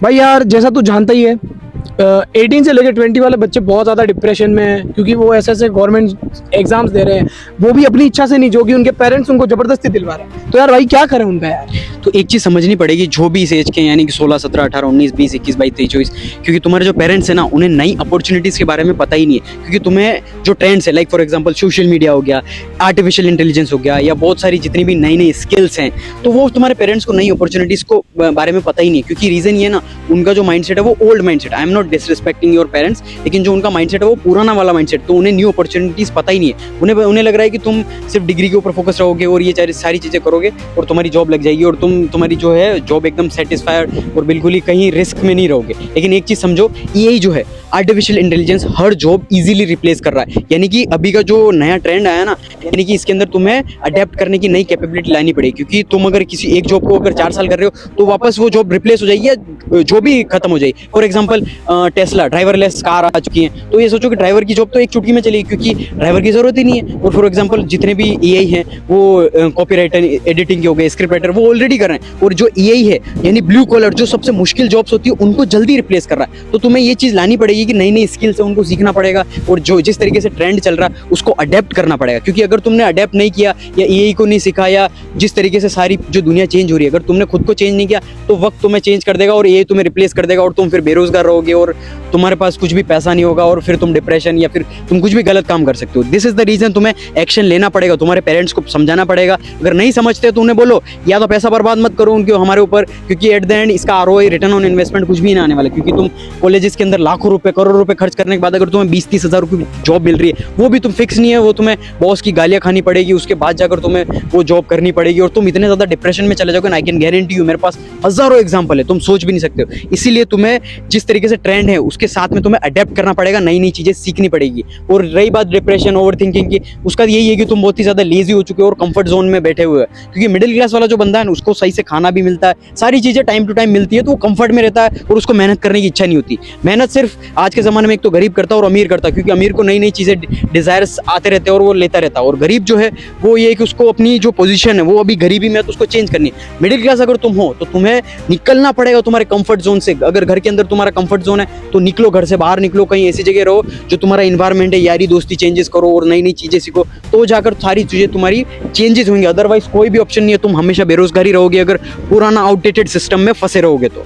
भाई यार जैसा तू जानता ही है, 18 से लेकर 20 वाले बच्चे बहुत ज़्यादा डिप्रेशन में हैं, क्योंकि वो ऐसे ऐसे गवर्नमेंट एग्जाम्स दे रहे हैं, वो भी अपनी इच्छा से नहीं, जो कि उनके पेरेंट्स उनको जबरदस्ती दिलवा रहे हैं। तो यार भाई क्या करें उनका यार। तो एक चीज़ समझनी पड़ेगी, जो भी इस एज के यानी कि 16, 17, 18, 19, 20, 21, 22, 23, 24, क्योंकि तुम्हारे जो पेरेंट्स हैं ना, उन्हें नई अपॉर्चुनिटीज़ के बारे में पता ही नहीं है। क्योंकि तुम्हें जो ट्रेंड्स है, like for example social media हो गया, आर्टिफिशियल इंटेलिजेंस हो गया, या बहुत सारी जितनी भी नई नई स्किल्स हैं, तो वो तुम्हारे पेरेंट्स को नई अपॉर्चुनिटीज़ को बारे में पता ही नहीं है। क्योंकि रीज़न ये ना, उनका जो माइंडसेट है वो old mindset. I am not disrespecting your parents, लेकिन जो उनका माइंडसेट है वो पुराना वाला माइंडसेट, तो उन्हें न्यू अपॉर्चुनिटीज़ पता ही नहीं है। उन्हें लग रहा है कि तुम सिर्फ डिग्री के ऊपर फोकस रहोगे और ये सारी चीज़ें करोगे और तुम्हारी जॉब लग जाएगी, और तुम्हारी जो है जॉब एकदम सेटिस्फाइड और बिल्कुल ही कहीं रिस्क में नहीं रहोगे। लेकिन एक चीज़ समझो, एआई जो है, आर्टिफिशियल इंटेलिजेंस, हर जॉब इजीली रिप्लेस कर रहा है। यानी कि अभी का जो नया ट्रेंड आया ना, यानी कि इसके अंदर तुम्हें अडेप्ट करने की नई कैपेबिलिटी लानी पड़ेगी। क्योंकि तुम अगर किसी एक जॉब को अगर 4 साल कर रहे हो, तो वापस वो जॉब रिप्लेस हो जाएगी या जॉब भी खत्म हो जाएगी। For example Tesla driverless car आ चुकी हैं, तो ये सोचो कि ड्राइवर की जॉब तो एक चुटकी में चलेगी, क्योंकि ड्राइवर की जरूरत ही नहीं है। और फॉर एग्जाम्पल जितने भी एआई हैं, वो कॉपी राइटर, एडिटिंग के हो गए, स्क्रिप्ट राइटर, वो ऑलरेडी कर रहे हैं। और जो एआई है, यानी ब्लू कॉलर, जो सबसे मुश्किल जॉब्स होती है, उनको जल्दी रिप्लेस कर रहा है। तो तुम्हें ये चीज़ लानी पड़ेगी कि नई नई स्किल्स है उनको सीखना पड़ेगा, और जो जिस तरीके से ट्रेंड चल रहा है उसको अडेप्ट करना पड़ेगा। क्योंकि अगर तुमने अडेप्ट नहीं किया या एआई को नहीं सीखा, या जिस तरीके से सारी जो दुनिया चेंज हो रही है, अगर तुमने खुद को चेंज नहीं किया, तो वक्त तुम्हें चेंज कर देगा और एआई तुम्हें रिप्लेस कर देगा, और तुम फिर बेरोजगार रहोगे और तुम्हारे पास कुछ भी पैसा नहीं होगा, और फिर तुम डिप्रेशन या फिर तुम कुछ भी गलत काम कर सकते हो। दिस इज द रीजन तुम्हें एक्शन लेना पड़ेगा, तुम्हारे पेरेंट्स को समझाना पड़ेगा। अगर नहीं समझते तो उन्हें बोलो, या तो पैसा बर्बाद मत करो उनके हमारे ऊपर, क्योंकि एट द एंड इसका आरओआई, रिटर्न ऑन इन्वेस्टमेंट, कुछ भी नहीं आने वाला। क्योंकि तुम कॉलेजेस के अंदर लाखों रुपए, करोड़ रुपए खर्च करने के बाद अगर तुम्हें 20-30 हज़ार रुपये जॉब मिल रही है, वो भी तुम फिक्स नहीं है, वो तुम्हें बॉस की गालियां खानी पड़ेगी, उसके बाद जाकर तुम्हें वो जॉब करनी पड़ेगी, और तुम इतने ज़्यादा डिप्रेशन में चले जाओगे ना। आई कैन गारंटी यू, मेरे पास हज़ारों एग्जाम्पल है, तुम सोच भी नहीं सकते हो। इसीलिए तुम्हें जिस तरीके से ट्रेंड है उसके साथ में तुम्हें अडेप्ट करना पड़ेगा, नई नई चीज़ें सीखनी पड़ेगी। और रही बात डिप्रेशन, ओवर थिंकिंग की, उसका यही है कि तुम बहुत ही ज़्यादा लेजी हो चुके हो और कंफर्ट जोन में बैठे हुए हो। क्योंकि मिडिल क्लास वाला जो बंदा है ना, उसको सही से खाना भी मिलता है, सारी चीज़ें टाइम टू टाइम मिलती है, तो वो कंफर्ट में रहता है और उसको मेहनत करने की इच्छा नहीं होती। मेहनत सिर्फ आज के ज़माने में एक तो गरीब करता है और अमीर करता है, क्योंकि अमीर को नई नई चीज़ें, डिज़ायर्स आते रहते हैं और वो लेता रहता है। और गरीब जो है वो ये है कि उसको अपनी जो पोजीशन है वो अभी गरीबी में है, तो उसको चेंज करनी है। मिडिल क्लास अगर तुम हो तो तुम्हें निकलना पड़ेगा तुम्हारे कंफर्ट जोन से। अगर घर के अंदर तुम्हारा कंफर्ट जोन है तो निकलो, घर से बाहर निकलो, कहीं ऐसी जगह रहो जो तुम्हारा इन्वायरमेंट है, यारी दोस्ती चेंजेस करो और नई नई चीज़ें सीखो, तो जाकर सारी चीज़ें तुम्हारी चेंजेस होंगी। अदरवाइज कोई भी ऑप्शन नहीं है, तुम हमेशा बेरोजगारी रहोगे अगर पुराना आउटडेटेड सिस्टम में फंसे रहोगे तो।